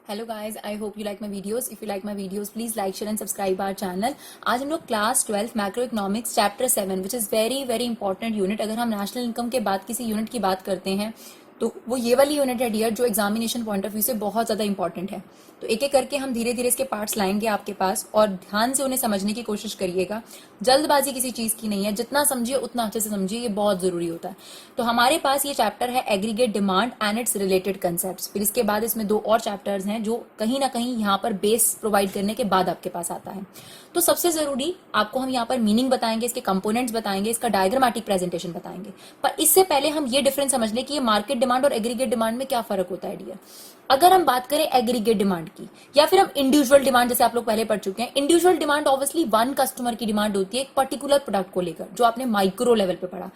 Hello guys, I hope you like my videos. If you like my videos please like share and subscribe our channel. आज हम लोग class 12 macroeconomics chapter 7 which is very very important unit. अगर हम national income के बाद किसी unit की बात करते हैं तो वो ये वाली यूनिट है डियर, जो एग्जामिनेशन पॉइंट ऑफ व्यू से बहुत ज़्यादा इंपॉर्टेंट है. तो एक एक करके हम धीरे धीरे इसके पार्ट्स लाएंगे आपके पास और ध्यान से उन्हें समझने की कोशिश करिएगा. जल्दबाजी किसी चीज़ की नहीं है, जितना समझिए उतना अच्छे से समझिए, ये बहुत ज़रूरी होता है. तो हमारे पास ये चैप्टर है aggregate demand and it's related concepts. फिर इसके बाद इसमें दो और चैप्टर्स हैं जो कहीं ना कहीं यहाँ पर बेस प्रोवाइड करने के बाद आपके पास आता है. तो सबसे जरूरी आपको हम यहाँ पर मीनिंग बताएंगे, इसके कंपोनेंट्स बताएंगे, इसका डायग्रामेटिक प्रेजेंटेशन बताएंगे. पर इससे पहले हम ये डिफरेंस समझ लें कि ये मार्केट डिमांड और एग्रीगेट डिमांड में क्या फर्क होता है डियर. अगर हम बात करें एग्रीगेट डिमांड की या फिर हम इंडिविजुअल डिमांड, जैसे आप लोग पहले पढ़ चुके हैं, individual demand obviously one customer की डिमांड होती है एक पर्टिकुलर प्रोडक्ट को लेकर, जो आपने माइक्रो लेवल पे पढ़ा.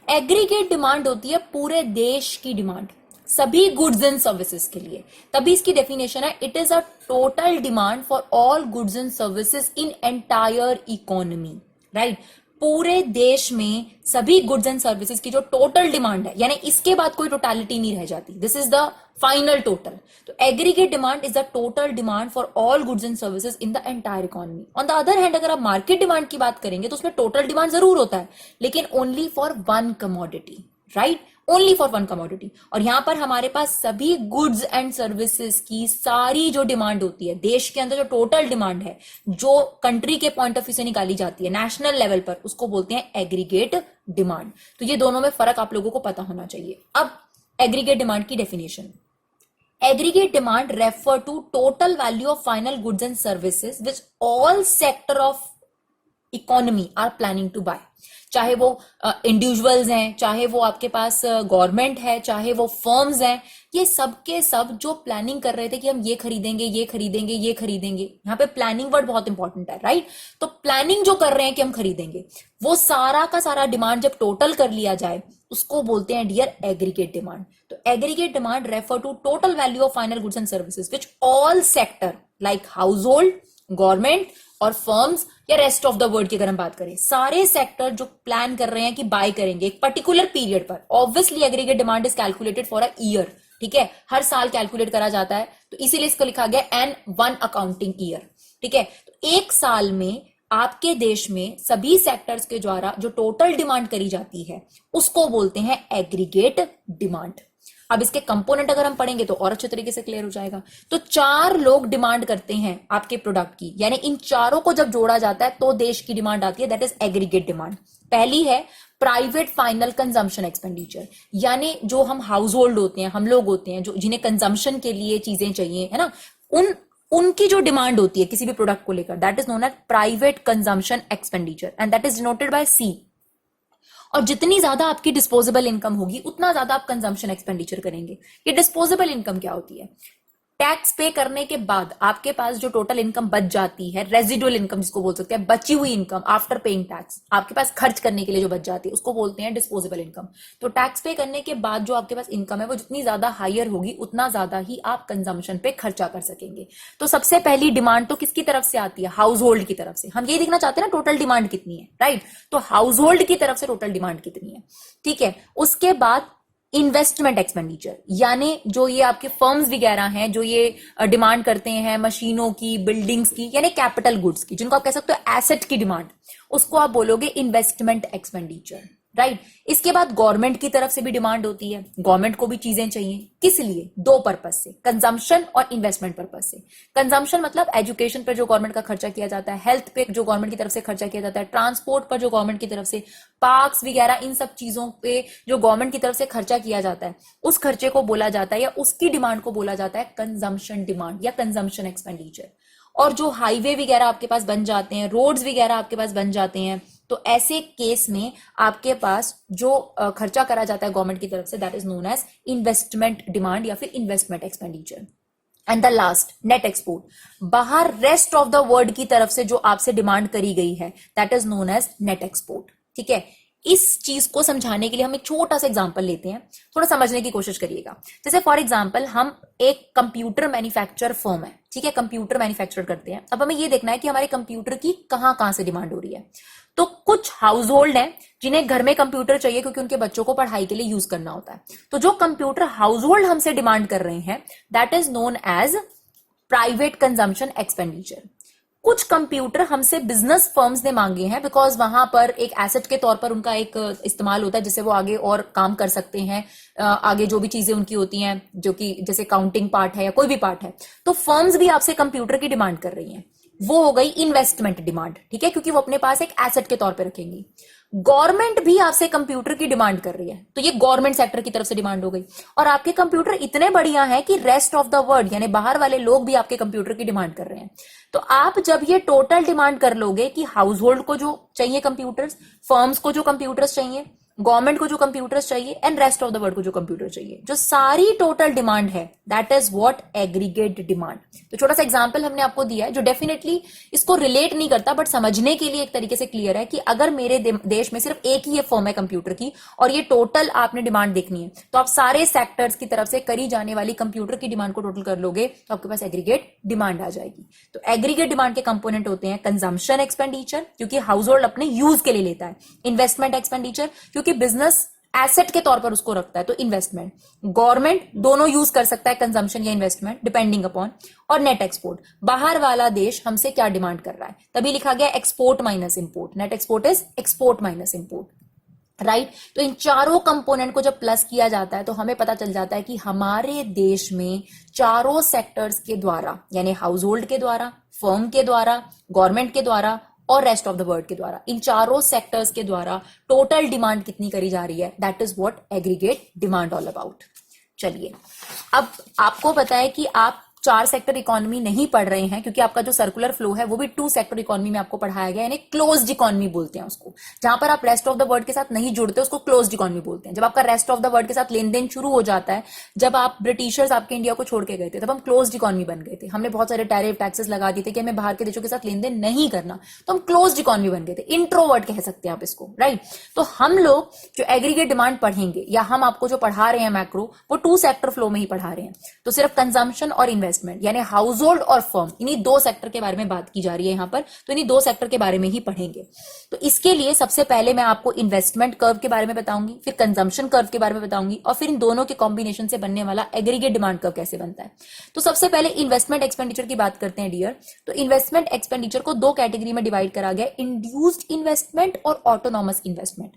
एग्रीगेट डिमांड होती है पूरे देश की डिमांड, सभी गुड्स एंड सर्विसेज के लिए. तभी इसकी डेफिनेशन है, it is a total demand for all goods and services in entire economy. Right, पूरे देश में सभी गुड्स एंड सर्विसेज की जो टोटल डिमांड है, यानी इसके बाद कोई टोटलिटी नहीं रह जाती. This is the final total. तो aggregate demand is the total demand for all goods and services in the entire economy. On the other hand अगर आप मार्केट डिमांड की बात करेंगे तो उसमें टोटल डिमांड जरूर होता है, लेकिन only for one commodity. Right, only for one commodity. और यहां पर हमारे पास सभी गुड्स एंड सर्विसेज की सारी जो डिमांड होती है देश के अंदर, जो टोटल डिमांड है जो कंट्री के पॉइंट ऑफ व्यू से निकाली जाती है नेशनल लेवल पर, उसको बोलते हैं एग्रीगेट डिमांड. तो ये दोनों में फर्क आप लोगों को पता होना चाहिए. अब एग्रीगेट डिमांड की definition. Aggregate demand refer to total value of final goods and services which all sector of economy are planning to buy. चाहे वो इंडिविजुअल्स हैं, चाहे वो आपके पास गवर्नमेंट है, चाहे वो फर्म्स हैं, ये सब के सब जो प्लानिंग कर रहे थे कि हम ये खरीदेंगे, ये खरीदेंगे, ये खरीदेंगे. यहाँ पे प्लानिंग वर्ड बहुत इंपॉर्टेंट है. राइट, तो प्लानिंग जो कर रहे हैं कि हम खरीदेंगे, वो सारा का सारा डिमांड जब टोटल कर लिया जाए उसको बोलते हैं डियर एग्रीगेट डिमांड. तो aggregate demand refer to total value of final goods and services which all sector like household, government और फर्म्स या रेस्ट ऑफ द वर्ल्ड की अगर हम बात करें, सारे सेक्टर जो प्लान कर रहे हैं कि बाय करेंगे एक पर्टिकुलर पीरियड पर. Obviously aggregate demand is calculated for a year. ठीक है, हर साल कैलकुलेट करा जाता है, तो इसीलिए इसको लिखा गया एन वन अकाउंटिंग ईयर. ठीक है, तो एक साल में आपके देश में सभी सेक्टर्स के द्वारा जो टोटल डिमांड करी जाती है उसको बोलते हैं एग्रीगेट डिमांड. अब इसके कंपोनेंट अगर हम पढ़ेंगे तो और अच्छे तरीके से क्लियर हो जाएगा. तो चार लोग डिमांड करते हैं आपके प्रोडक्ट की, यानी इन चारों को जब जोड़ा जाता है तो देश की डिमांड आती है, दैट इज एग्रीगेट डिमांड. पहली है प्राइवेट फाइनल कंजम्पशन एक्सपेंडिचर, यानी जो हम हाउस होल्ड होते हैं, हम लोग होते हैं जो जिन्हें कंजम्पशन के लिए चीजें चाहिए, है ना, उनकी जो डिमांड होती है किसी भी प्रोडक्ट को लेकर, that is known as private consumption expenditure and that is denoted by C. और जितनी ज्यादा आपकी डिस्पोजेबल इनकम होगी उतना ज्यादा आप कंजम्पशन एक्सपेंडिचर करेंगे. ये डिस्पोजेबल इनकम क्या होती है? टैक्स पे करने के बाद आपके पास जो टोटल इनकम बच जाती है, रेजिडुअल इनकम जिसको बोल सकते हैं, बची हुई इनकम आफ्टर पेइंग टैक्स, आपके पास खर्च करने के लिए जो बच जाती है उसको बोलते हैं डिस्पोजेबल इनकम. तो टैक्स पे करने के बाद जो आपके पास इनकम है वो जितनी ज्यादा हायर होगी उतना ज्यादा ही आप कंजम्पशन पे खर्चा कर सकेंगे. तो सबसे पहली डिमांड तो किसकी तरफ से आती है? हाउस होल्ड की तरफ से. हम ये देखना चाहते हैं ना टोटल डिमांड कितनी है. राइट, तो हाउस होल्ड की तरफ से टोटल डिमांड कितनी है. ठीक है, उसके बाद इन्वेस्टमेंट एक्सपेंडिचर, यानी जो ये आपके फर्म्स वगैरह हैं जो ये डिमांड करते हैं मशीनों की, बिल्डिंग्स की, यानी कैपिटल गुड्स की, जिनको आप कह सकते हो एसेट की डिमांड, उसको आप बोलोगे इन्वेस्टमेंट एक्सपेंडिचर. राइट, इसके बाद गवर्नमेंट की तरफ से भी डिमांड होती है. गवर्नमेंट को भी चीजें चाहिए, किस लिए? दो पर्पस से, कंजम्पशन और इन्वेस्टमेंट पर्पस से. कंजम्पशन मतलब एजुकेशन पर जो गवर्नमेंट का खर्चा किया जाता है, हेल्थ पे जो गवर्नमेंट की तरफ से खर्चा किया जाता है, ट्रांसपोर्ट पर जो गवर्नमेंट की तरफ से, पार्क्स वगैरह, इन सब चीजों पे जो गवर्नमेंट की तरफ से खर्चा किया जाता है, उस खर्चे को बोला जाता है या उसकी डिमांड को बोला जाता है कंजम्पशन डिमांड या कंजम्पशन एक्सपेंडिचर. और जो हाईवे वगैरह आपके पास बन जाते हैं, रोड्स वगैरह आपके पास बन जाते हैं, तो ऐसे केस में आपके पास जो खर्चा करा जाता है गवर्नमेंट की तरफ से, that is known as investment demand या फिर investment expenditure. And the last, net export, बाहर रेस्ट ऑफ द वर्ल्ड की तरफ से जो आपसे डिमांड करी गई है, that is known as net export. ठीक है, इस चीज को समझाने के लिए हम एक छोटा सा एग्जांपल लेते हैं, थोड़ा समझने की कोशिश करिएगा. जैसे फॉर एग्जांपल हम एक कंप्यूटर मैन्युफैक्चर फर्म है, ठीक है, कंप्यूटर मैन्युफैक्चर करते हैं. अब हमें ये देखना है कि हमारे कंप्यूटर की कहां से डिमांड हो रही है. तो कुछ हाउस होल्ड हैं जिन्हें घर में कंप्यूटर चाहिए क्योंकि उनके बच्चों को पढ़ाई के लिए यूज करना होता है. तो जो कंप्यूटर हाउस होल्ड हमसे डिमांड कर रहे हैं, that is known as private consumption expenditure. कुछ कंप्यूटर हमसे बिजनेस फर्म्स ने मांगे हैं बिकॉज वहां पर एक एसेट के तौर पर उनका एक इस्तेमाल होता है जिससे वो आगे और काम कर सकते हैं, आगे जो भी चीजें उनकी होती हैं जो कि जैसे काउंटिंग पार्ट है या कोई भी पार्ट है, तो फर्म्स भी आपसे कंप्यूटर की डिमांड कर रही हैं। वो हो गई इन्वेस्टमेंट डिमांड, ठीक है, क्योंकि वो अपने पास एक एसेट के तौर पर रखेंगी। गवर्नमेंट भी आपसे कंप्यूटर की डिमांड कर रही है, तो ये गवर्नमेंट सेक्टर की तरफ से डिमांड हो गई। और आपके कंप्यूटर इतने बढ़िया हैं कि रेस्ट ऑफ द वर्ल्ड यानी बाहर वाले लोग भी आपके कंप्यूटर की डिमांड कर रहे हैं। तो आप जब ये टोटल डिमांड कर लोगे कि हाउस होल्ड को जो चाहिए कंप्यूटर्स, फर्म्स को जो कंप्यूटर्स चाहिए, गवर्नमेंट को जो कंप्यूटर्स चाहिए and rest of the world को जो कंप्यूटर चाहिए, जो सारी टोटल डिमांड है, that is what aggregate demand. तो छोटा सा एग्जांपल हमने आपको दिया है जो डेफिनेटली इसको रिलेट नहीं करता बट समझने के लिए एक तरीके से क्लियर है कि अगर मेरे देश में सिर्फ एक ही ये फर्म है कंप्यूटर की और ये टोटल आपने डिमांड देखनी है, तो आप सारे सेक्टर्स की तरफ से करी जाने वाली कंप्यूटर की डिमांड को टोटल कर लोगे तो आपके पास एग्रीगेट डिमांड आ जाएगी। तो एग्रीगेट डिमांड के कंपोनेंट होते हैं कंजम्पशन एक्सपेंडिचर क्योंकि हाउस होल्ड अपने यूज के लिए लेता है, इन्वेस्टमेंट एक्सपेंडिचर क्योंकि बिजनेस एसेट के तौर पर उसको रखता है तो इन्वेस्टमेंट, गवर्नमेंट दोनों यूज कर सकता है कंजम्पशन या इन्वेस्टमेंट डिपेंडिंग अपॉन, और नेट एक्सपोर्ट बाहर वाला देश हमसे क्या डिमांड कर रहा है, तभी लिखा गया export minus import, net export is export minus import, right. तो इन चारों कंपोनेंट को जब प्लस किया जाता है तो हमें पता चल जाता है कि हमारे देश में चारों सेक्टर्स के द्वारा यानी हाउस होल्ड के द्वारा, फर्म के द्वारा, गवर्नमेंट के द्वारा और रेस्ट ऑफ द वर्ल्ड के द्वारा, इन चारों सेक्टर्स के द्वारा टोटल डिमांड कितनी करी जा रही है, that is what aggregate demand all about. चलिए अब आपको पता है कि आप 4 सेक्टर इकोनॉमी नहीं पढ़ रहे हैं क्योंकि आपका जो सर्कुलर फ्लो है वो भी 2 सेक्टर इकोनॉमी में आपको पढ़ाया गया, यानी क्लोज्ड इकोनॉमी बोलते हैं उसको, जहां पर आप रेस्ट ऑफ द वर्ल्ड के साथ नहीं जुड़ते उसको क्लोज्ड इकोनॉमी बोलते हैं। जब आपका रेस्ट ऑफ द वर्ल्ड के साथ लेन देन शुरू हो जाता है, जब आप ब्रिटिशर्स आपके इंडिया को छोड़ के गए थे तब हम क्लोज्ड इकोनॉमी बन गए थे, हमने बहुत सारे टैरिफ टैक्सेस लगा दिए थे कि हमें बाहर के देशों के साथ लेन देन नहीं करना, तो हम क्लोज्ड इकोनॉमी बन गए थे, इंट्रोवर्ट कह सकते हैं आप इसको, राइट। तो हम लोग जो एग्रीगेट डिमांड पढ़ेंगे या हम आपको जो पढ़ा रहे हैं मैक्रो, वो 2 सेक्टर फ्लो में ही पढ़ा रहे हैं। तो सिर्फ कंजम्पशन और इन्वेस्टमेंट यानी हाउस होल्ड और फर्म, इन्हीं 2 सेक्टर के बारे में बात की जा रही है यहां पर, तो इन्हीं 2 सेक्टर के बारे में ही पढ़ेंगे। तो इसके लिए सबसे पहले मैं आपको इन्वेस्टमेंट कर्व के बारे में बताऊंगी, फिर कंजम्पशन कर्व के बारे में बताऊंगी और फिर इन दोनों के कॉम्बिनेशन से बनने वाला एग्रीगेट डिमांड कर्व कैसे बनता है। तो सबसे पहले इन्वेस्टमेंट एक्सपेंडिचर की बात करते हैं डियर। तो इन्वेस्टमेंट एक्सपेंडिचर को 2 कैटेगरी में डिवाइड करा गया, इंड्यूस्ड इन्वेस्टमेंट और ऑटोनॉमस इन्वेस्टमेंट।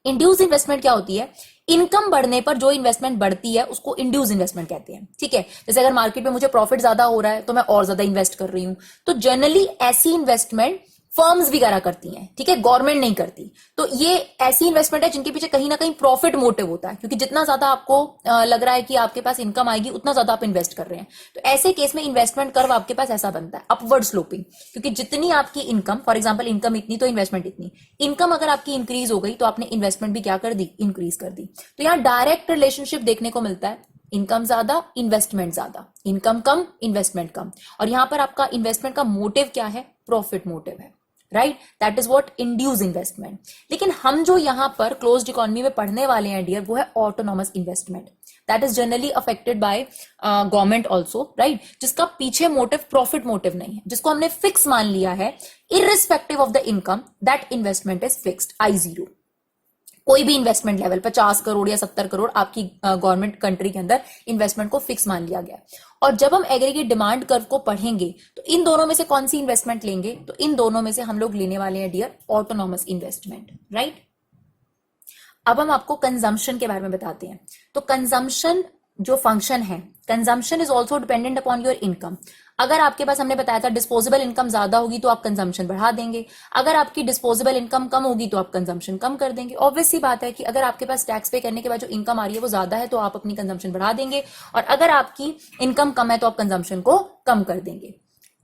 इंड्यूस इन्वेस्टमेंट क्या होती है, इनकम बढ़ने पर जो इन्वेस्टमेंट बढ़ती है उसको इंड्यूस इन्वेस्टमेंट कहते हैं, ठीक है। जैसे अगर मार्केट में मुझे प्रॉफिट ज्यादा हो रहा है तो मैं और ज्यादा इन्वेस्ट कर रही हूं, तो जनरली ऐसी इन्वेस्टमेंट फर्म्स भी करा करती हैं, ठीक है, गवर्नमेंट नहीं करती। तो ये ऐसी इन्वेस्टमेंट है जिनके पीछे कहीं ना कहीं प्रॉफिट मोटिव होता है, क्योंकि जितना ज्यादा आपको लग रहा है कि आपके पास इनकम आएगी उतना ज्यादा आप इन्वेस्ट कर रहे हैं। तो ऐसे केस में इन्वेस्टमेंट कर्व आपके पास ऐसा बनता है, अपवर्ड स्लोपिंग, क्योंकि जितनी आपकी इनकम, फॉर एग्जाम्पल इनकम इतनी तो इन्वेस्टमेंट इतनी, इनकम अगर आपकी इंक्रीज हो गई तो आपने इन्वेस्टमेंट भी क्या कर दी, इंक्रीज कर दी। तो यहाँ डायरेक्ट रिलेशनशिप देखने को मिलता है, इनकम ज्यादा इन्वेस्टमेंट ज्यादा, इनकम कम इन्वेस्टमेंट कम, और यहां पर आपका इन्वेस्टमेंट का मोटिव क्या है, प्रॉफिट मोटिव है, right, that is what induce investment. लेकिन हम जो यहां पर क्लोज्ड इकोनॉमी में पढ़ने वाले हैं डियर, वो है autonomous investment, that is generally affected by government also, right, जिसका पीछे मोटिव प्रॉफिट मोटिव नहीं है, जिसको हमने फिक्स मान लिया है, irrespective of the income that investment is fixed, I0। कोई भी इन्वेस्टमेंट लेवल 50 करोड़ या 70 करोड़ आपकी गवर्नमेंट कंट्री के अंदर इन्वेस्टमेंट को फिक्स मान लिया गया। और जब हम एग्रीगेट डिमांड कर्व को पढ़ेंगे तो इन दोनों में से कौन सी इन्वेस्टमेंट लेंगे, तो इन दोनों में से हम लोग लेने वाले हैं डियर ऑटोनॉमस इन्वेस्टमेंट, राइट। अब हम आपको कंजम्पशन के बारे में बताते हैं। तो कंजम्पशन जो फंक्शन है, consumption is also dependent upon your income. अगर आपके पास, हमने बताया था, डिस्पोजेबल इनकम ज्यादा होगी तो आप कंजम्पशन बढ़ा देंगे, अगर आपकी डिस्पोजेबल इनकम कम होगी तो आप कंजम्पशन कम कर देंगे। ऑब्वियस सी बात है कि अगर आपके पास टैक्स पे करने के बाद जो इनकम आ रही है वो ज्यादा है तो आप अपनी कंजम्पशन बढ़ा देंगे, और अगर आपकी इनकम कम है तो आप कंजम्पशन को कम कर देंगे।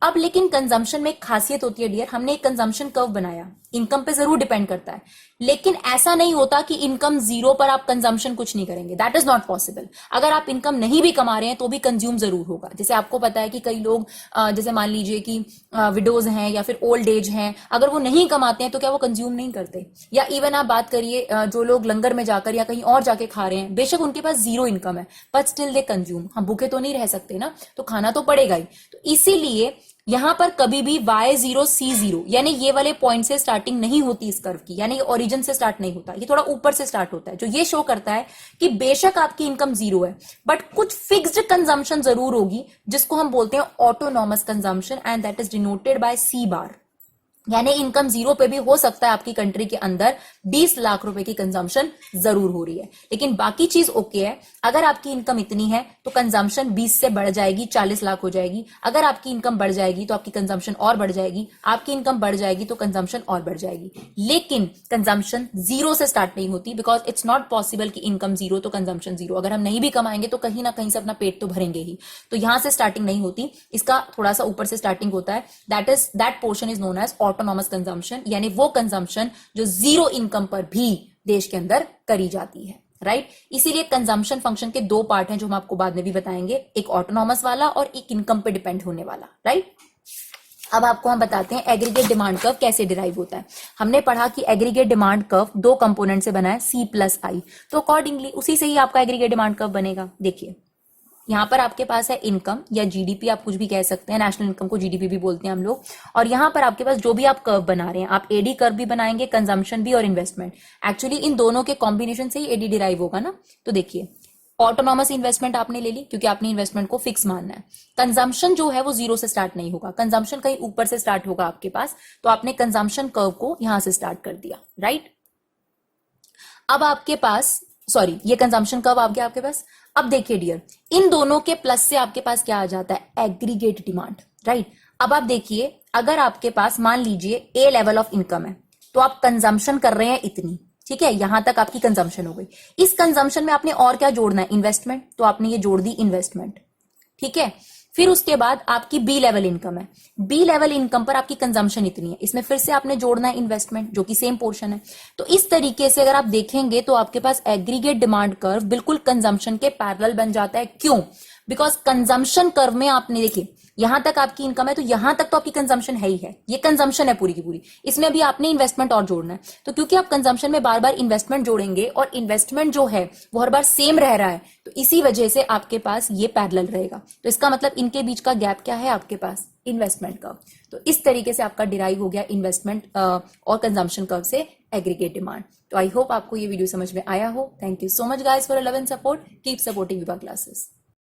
अब लेकिन कंजम्पशन में एक खासियत होती है डियर, हमने एक कंजम्पशन कर्व बनाया, इनकम पे जरूर डिपेंड करता है, लेकिन ऐसा नहीं होता कि इनकम 0 पर आप कंजम्पशन कुछ नहीं करेंगे, दैट इज नॉट पॉसिबल। अगर आप इनकम नहीं भी कमा रहे हैं तो भी कंज्यूम जरूर होगा। जैसे आपको पता है कि कई लोग जैसे मान लीजिए कि विडोज हैं या फिर ओल्ड एज हैं, अगर वो नहीं कमाते हैं तो क्या वो कंज्यूम नहीं करते? या इवन आप बात करिए जो लोग लंगर में जाकर या कहीं और जाके खा रहे हैं, बेशक उनके पास 0 इनकम है बट स्टिल दे कंज्यूम, हम भूखे तो नहीं रह सकते ना, तो खाना तो पड़ेगा ही। तो इसीलिए यहां पर कभी भी y0 c0 यानी ये वाले पॉइंट से स्टार्टिंग नहीं होती इस कर्व की, यानी ओरिजिन से स्टार्ट नहीं होता, ये थोड़ा ऊपर से स्टार्ट होता है, जो ये शो करता है कि बेशक आपकी इनकम जीरो है बट कुछ फिक्स्ड कंजम्पशन जरूर होगी जिसको हम बोलते हैं autonomous consumption and that is denoted by C bar. यानी इनकम जीरो पे भी हो सकता है आपकी कंट्री के अंदर 20 लाख रुपए की कंजम्पशन जरूर हो रही है, लेकिन बाकी चीज ओके है। अगर आपकी इनकम इतनी है तो कंजम्पशन 20 से बढ़ जाएगी, 40 लाख हो जाएगी। अगर आपकी इनकम बढ़ जाएगी तो आपकी कंजम्पशन और बढ़ जाएगी, आपकी इनकम बढ़ जाएगी तो कंजम्पशन और बढ़ जाएगी। लेकिन कंजम्पशन जीरो से स्टार्ट नहीं होती, बिकॉज इट्स नॉट पॉसिबल कि इनकम जीरो तो कंजम्पशन जीरो। अगर हम नहीं भी कमाएंगे तो कहीं ना कहीं से अपना पेट तो भरेंगे ही, तो यहां से स्टार्टिंग नहीं होती, इसका थोड़ा सा ऊपर से स्टार्टिंग होता है। That portion is known as autonomous consumption, यानी वो कंजम्पशन जो जीरो इनकम पर भी देश के अंदर करी जाती है, राइट। इसीलिए कंजम्पशन फंक्शन के दो पार्ट हैं जो हम आपको बाद में भी बताएंगे, एक ऑटोनॉमस वाला और एक इनकम पे डिपेंड होने वाला, राइट। अब आपको हम बताते हैं एग्रीगेट डिमांड कर्व कैसे डिराइव होता है। हमने पढ़ा कि एग्रीगेट डिमांड कर्व दो कंपोनेंट से बना है, C प्लस I, तो अकॉर्डिंगली उसी से ही आपका एग्रीगेट डिमांड कर्व बनेगा। देखिए यहां पर आपके पास है इनकम या जीडीपी, आप कुछ भी कह सकते हैं, नेशनल इनकम को जीडीपी भी बोलते हैं हम लोग। और यहां पर आपके पास जो भी आप कर्व बना रहे हैं, आप एडी कर्व भी बनाएंगे, कंजम्पशन भी और इन्वेस्टमेंट, एक्चुअली इन दोनों के कॉम्बिनेशन से ही एडी डिराइव होगा ना। तो देखिए ऑटोनॉमस इन्वेस्टमेंट आपने ले ली क्योंकि आपने इन्वेस्टमेंट को फिक्स मानना है। कंजम्पशन जो है वो जीरो से स्टार्ट नहीं होगा, कंजम्पशन कहीं ऊपर से स्टार्ट होगा आपके पास, तो आपने कंजम्पशन कर्व को यहां से स्टार्ट कर दिया, राइट। अब आपके पास ये कंजम्पशन कर्व आ गया आपके पास। अब देखिए डियर, इन दोनों के प्लस से आपके पास क्या आ जाता है, एग्रीगेट डिमांड, राइट। अब आप देखिए अगर आपके पास मान लीजिए ए लेवल ऑफ इनकम है तो आप कंजम्पशन कर रहे हैं इतनी, ठीक है, यहां तक आपकी कंजम्पशन हो गई। इस कंजम्पशन में आपने और क्या जोड़ना है, इन्वेस्टमेंट, तो आपने ये जोड़ दी इन्वेस्टमेंट, ठीक है। फिर उसके बाद आपकी बी लेवल इनकम है, बी लेवल इनकम पर आपकी कंजम्पशन इतनी है, इसमें फिर से आपने जोड़ना है इन्वेस्टमेंट जो कि सेम पोर्शन है। तो इस तरीके से अगर आप देखेंगे तो आपके पास एग्रीगेट डिमांड कर्व बिल्कुल कंजम्पशन के पैरेलल बन जाता है। क्यों, बिकॉज कंजम्पशन कर्व में आपने देखिए यहां तक आपकी इनकम है तो यहां तक तो आपकी कंजम्पशन है ही है, ये कंजम्पशन है पूरी की पूरी, इसमें अभी आपने इन्वेस्टमेंट और जोड़ना है। तो क्योंकि आप कंजम्पशन में बार बार इन्वेस्टमेंट जोड़ेंगे और इन्वेस्टमेंट जो है वो हर बार सेम रह रहा है, तो इसी वजह से आपके पास ये पैरेलल रहेगा। तो इसका मतलब इनके बीच का गैप क्या है आपके पास, इन्वेस्टमेंट कर्व। तो इस तरीके से आपका डिराइव हो गया इन्वेस्टमेंट और कंजम्पशन कर्व से एग्रीगेट डिमांड। तो आई होप आपको ये वीडियो समझ में आया हो। Thank you so much guys for love and support, keep supporting Vibha classes.